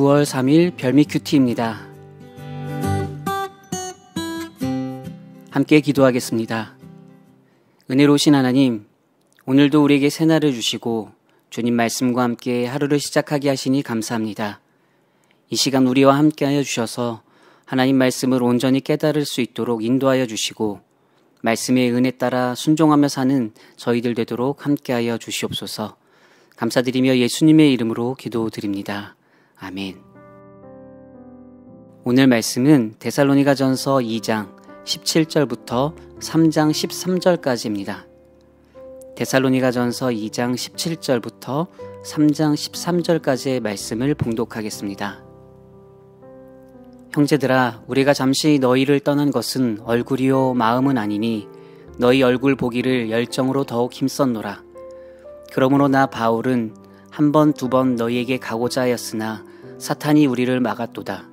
9월 3일 별미 큐티입니다. 함께 기도하겠습니다. 은혜로우신 하나님, 오늘도 우리에게 새날을 주시고 주님 말씀과 함께 하루를 시작하게 하시니 감사합니다. 이 시간 우리와 함께하여 주셔서 하나님 말씀을 온전히 깨달을 수 있도록 인도하여 주시고 말씀의 은혜 따라 순종하며 사는 저희들 되도록 함께하여 주시옵소서. 감사드리며 예수님의 이름으로 기도드립니다. 아멘. 오늘 말씀은 데살로니가전서 2장 17절부터 3장 13절까지입니다. 데살로니가전서 2장 17절부터 3장 13절까지의 말씀을 봉독하겠습니다. 형제들아, 우리가 잠시 너희를 떠난 것은 얼굴이요 마음은 아니니 너희 얼굴 보기를 열정으로 더욱 힘썼노라. 그러므로 나 바울은 한 번, 두 번 너희에게 가고자 하였으나 사탄이 우리를 막았도다.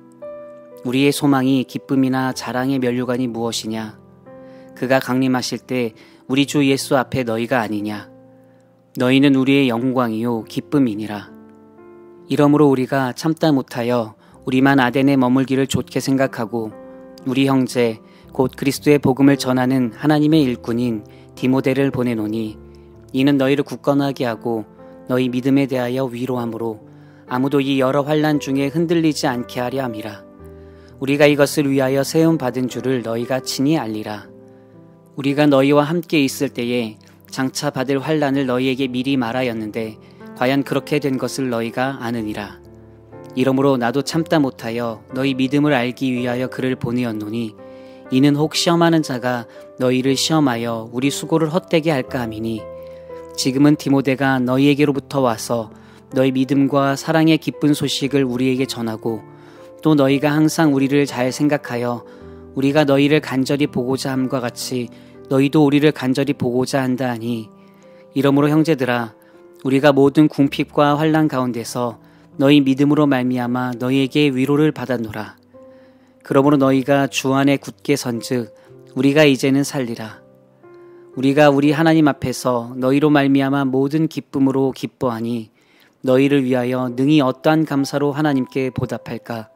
우리의 소망이 기쁨이나 자랑의 면류관이 무엇이냐? 그가 강림하실 때 우리 주 예수 앞에 너희가 아니냐? 너희는 우리의 영광이요 기쁨이니라. 이러므로 우리가 참다 못하여 우리만 아덴에 머물기를 좋게 생각하고 우리 형제 곧 그리스도의 복음을 전하는 하나님의 일꾼인 디모데를 보내노니 이는 너희를 굳건하게 하고 너희 믿음에 대하여 위로함으로 아무도 이 여러 환난 중에 흔들리지 않게 하려 함이라. 우리가 이것을 위하여 세움 받은 줄을 너희가 친히 알리라. 우리가 너희와 함께 있을 때에 장차 받을 환난을 너희에게 미리 말하였는데 과연 그렇게 된 것을 너희가 아느니라. 이러므로 나도 참다 못하여 너희 믿음을 알기 위하여 그를 보내었노니 이는 혹 시험하는 자가 너희를 시험하여 우리 수고를 헛되게 할까 함이니 지금은 디모데가 너희에게로부터 와서 너희 믿음과 사랑의 기쁜 소식을 우리에게 전하고 또 너희가 항상 우리를 잘 생각하여 우리가 너희를 간절히 보고자 함과 같이 너희도 우리를 간절히 보고자 한다 하니 이러므로 형제들아, 우리가 모든 궁핍과 환난 가운데서 너희 믿음으로 말미암아 너희에게 위로를 받았노라. 그러므로 너희가 주 안에 굳게 선즉 우리가 이제는 살리라. 우리가 우리 하나님 앞에서 너희로 말미암아 모든 기쁨으로 기뻐하니 너희를 위하여 능히 어떠한 감사로 하나님께 보답할까?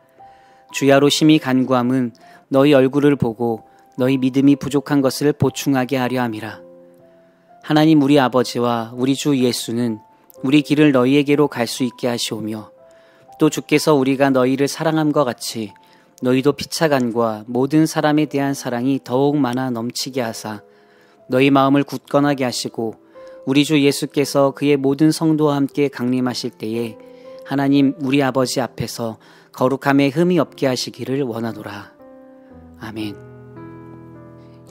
주야로 심히 간구함은 너희 얼굴을 보고 너희 믿음이 부족한 것을 보충하게 하려 함이라. 하나님 우리 아버지와 우리 주 예수는 우리 길을 너희에게로 갈 수 있게 하시오며 또 주께서 우리가 너희를 사랑함과 같이 너희도 피차간과 모든 사람에 대한 사랑이 더욱 많아 넘치게 하사 너희 마음을 굳건하게 하시고 우리 주 예수께서 그의 모든 성도와 함께 강림하실 때에 하나님 우리 아버지 앞에서 거룩함에 흠이 없게 하시기를 원하노라. 아멘.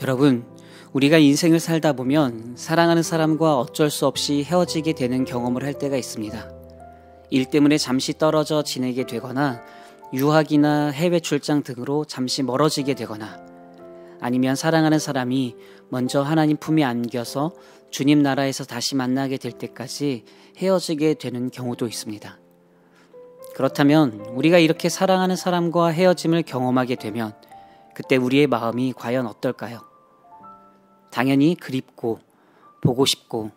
여러분, 우리가 인생을 살다 보면 사랑하는 사람과 어쩔 수 없이 헤어지게 되는 경험을 할 때가 있습니다. 일 때문에 잠시 떨어져 지내게 되거나 유학이나 해외 출장 등으로 잠시 멀어지게 되거나 아니면 사랑하는 사람이 먼저 하나님 품에 안겨서 주님 나라에서 다시 만나게 될 때까지 헤어지게 되는 경우도 있습니다. 그렇다면 우리가 이렇게 사랑하는 사람과 헤어짐을 경험하게 되면 그때 우리의 마음이 과연 어떨까요? 당연히 그립고 보고 싶고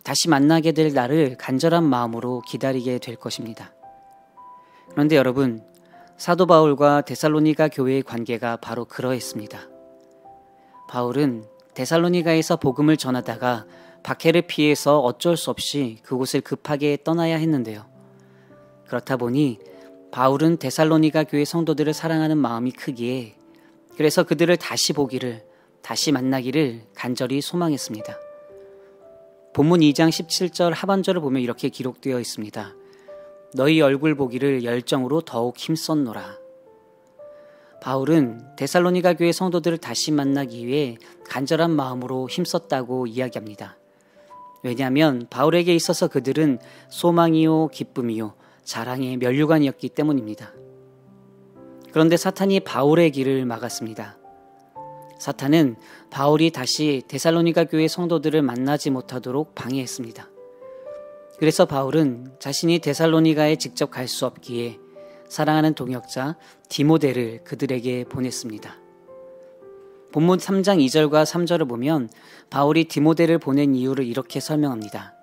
다시 만나게 될 날을 간절한 마음으로 기다리게 될 것입니다. 그런데 여러분, 사도 바울과 데살로니가 교회의 관계가 바로 그러했습니다. 바울은 데살로니가에서 복음을 전하다가 박해를 피해서 어쩔 수 없이 그곳을 급하게 떠나야 했는데요. 그렇다 보니 바울은 데살로니가 교회 성도들을 사랑하는 마음이 크기에 그래서 그들을 다시 보기를, 다시 만나기를 간절히 소망했습니다. 본문 2장 17절 하반절을 보면 이렇게 기록되어 있습니다. 너희 얼굴 보기를 열정으로 더욱 힘썼노라. 바울은 데살로니가 교회 성도들을 다시 만나기 위해 간절한 마음으로 힘썼다고 이야기합니다. 왜냐하면 바울에게 있어서 그들은 소망이요 기쁨이요 자랑의 면류관이었기 때문입니다. 그런데 사탄이 바울의 길을 막았습니다. 사탄은 바울이 다시 데살로니가 교회 성도들을 만나지 못하도록 방해했습니다. 그래서 바울은 자신이 데살로니가에 직접 갈 수 없기에 사랑하는 동역자 디모데를 그들에게 보냈습니다. 본문 3장 2절과 3절을 보면 바울이 디모데를 보낸 이유를 이렇게 설명합니다.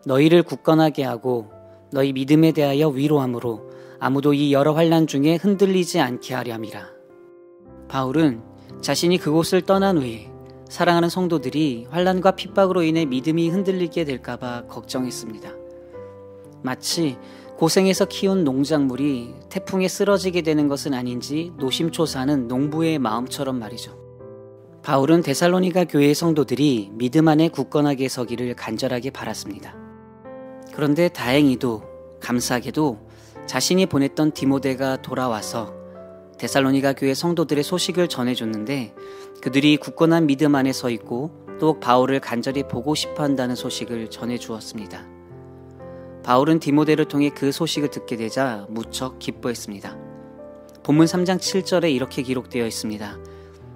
너희를 굳건하게 하고 너희 믿음에 대하여 위로함으로 아무도 이 여러 환난 중에 흔들리지 않게 하려 함이라. 바울은 자신이 그곳을 떠난 후에 사랑하는 성도들이 환난과 핍박으로 인해 믿음이 흔들리게 될까봐 걱정했습니다. 마치 고생해서 키운 농작물이 태풍에 쓰러지게 되는 것은 아닌지 노심초사하는 농부의 마음처럼 말이죠. 바울은 데살로니가 교회의 성도들이 믿음 안에 굳건하게 서기를 간절하게 바랐습니다. 그런데 다행히도 감사하게도 자신이 보냈던 디모데가 돌아와서 데살로니가 교회 성도들의 소식을 전해줬는데 그들이 굳건한 믿음 안에 서 있고 또 바울을 간절히 보고 싶어 한다는 소식을 전해주었습니다. 바울은 디모데를 통해 그 소식을 듣게 되자 무척 기뻐했습니다. 본문 3장 7절에 이렇게 기록되어 있습니다.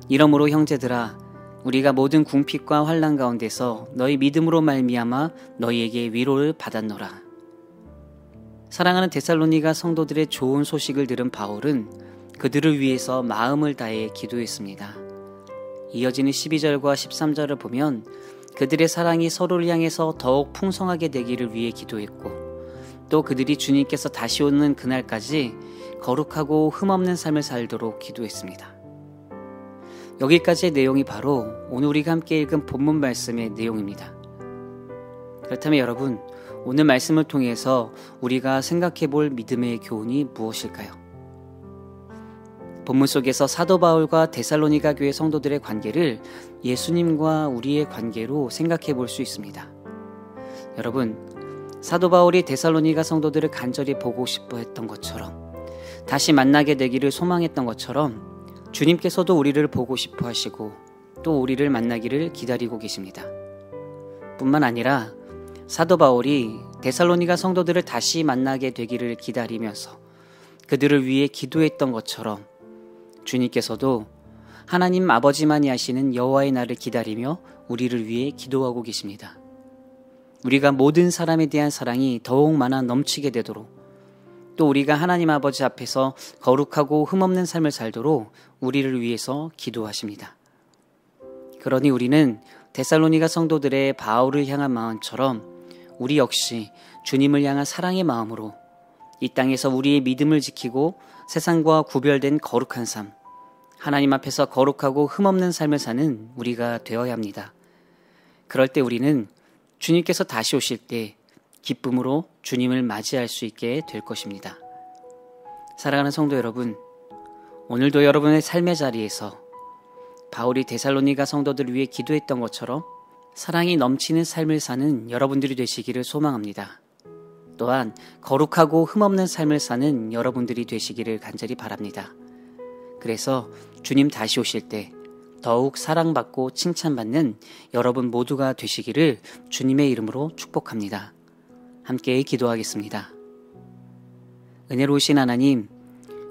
이러므로 형제들아 우리가 모든 궁핍과 환난 가운데서 너희 믿음으로 말미암아 너희에게 위로를 받았노라. 사랑하는 데살로니가 성도들의 좋은 소식을 들은 바울은 그들을 위해서 마음을 다해 기도했습니다. 이어지는 12절과 13절을 보면 그들의 사랑이 서로를 향해서 더욱 풍성하게 되기를 위해 기도했고 또 그들이 주님께서 다시 오는 그날까지 거룩하고 흠없는 삶을 살도록 기도했습니다. 여기까지의 내용이 바로 오늘 우리가 함께 읽은 본문 말씀의 내용입니다. 그렇다면 여러분, 오늘 말씀을 통해서 우리가 생각해 볼 믿음의 교훈이 무엇일까요? 본문 속에서 사도 바울과 데살로니가 교회 성도들의 관계를 예수님과 우리의 관계로 생각해 볼 수 있습니다. 여러분, 사도 바울이 데살로니가 성도들을 간절히 보고 싶어 했던 것처럼 다시 만나게 되기를 소망했던 것처럼 주님께서도 우리를 보고 싶어 하시고 또 우리를 만나기를 기다리고 계십니다. 뿐만 아니라 사도 바울이 데살로니가 성도들을 다시 만나게 되기를 기다리면서 그들을 위해 기도했던 것처럼 주님께서도 하나님 아버지만이 아시는 여호와의 날을 기다리며 우리를 위해 기도하고 계십니다. 우리가 모든 사람에 대한 사랑이 더욱 많아 넘치게 되도록 또 우리가 하나님 아버지 앞에서 거룩하고 흠없는 삶을 살도록 우리를 위해서 기도하십니다. 그러니 우리는 데살로니가 성도들의 바울을 향한 마음처럼 우리 역시 주님을 향한 사랑의 마음으로 이 땅에서 우리의 믿음을 지키고 세상과 구별된 거룩한 삶, 하나님 앞에서 거룩하고 흠없는 삶을 사는 우리가 되어야 합니다. 그럴 때 우리는 주님께서 다시 오실 때 기쁨으로 주님을 맞이할 수 있게 될 것입니다. 사랑하는 성도 여러분, 오늘도 여러분의 삶의 자리에서 바울이 데살로니가 성도들을 위해 기도했던 것처럼 사랑이 넘치는 삶을 사는 여러분들이 되시기를 소망합니다. 또한 거룩하고 흠없는 삶을 사는 여러분들이 되시기를 간절히 바랍니다. 그래서 주님 다시 오실 때 더욱 사랑받고 칭찬받는 여러분 모두가 되시기를 주님의 이름으로 축복합니다. 함께 기도하겠습니다. 은혜로우신 하나님,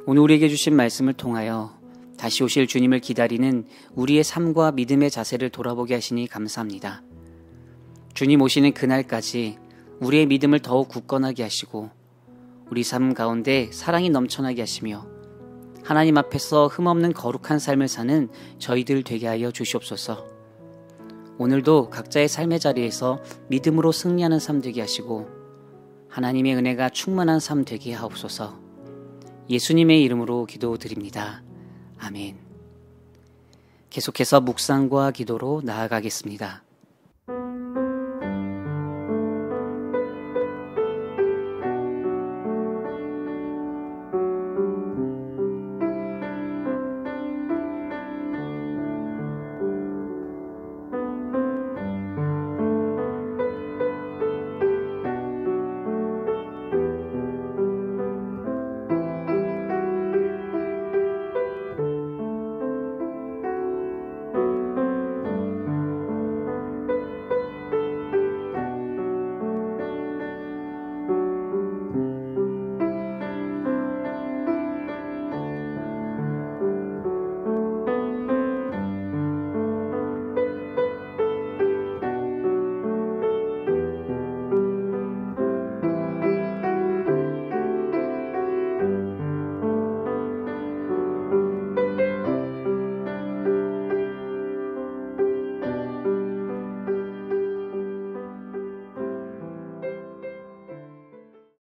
오늘 우리에게 주신 말씀을 통하여 다시 오실 주님을 기다리는 우리의 삶과 믿음의 자세를 돌아보게 하시니 감사합니다. 주님 오시는 그날까지 우리의 믿음을 더욱 굳건하게 하시고 우리 삶 가운데 사랑이 넘쳐나게 하시며 하나님 앞에서 흠없는 거룩한 삶을 사는 저희들 되게 하여 주시옵소서. 오늘도 각자의 삶의 자리에서 믿음으로 승리하는 삶 되게 하시고 하나님의 은혜가 충만한 삶 되게 하옵소서. 예수님의 이름으로 기도드립니다. 아멘. 계속해서 묵상과 기도로 나아가겠습니다.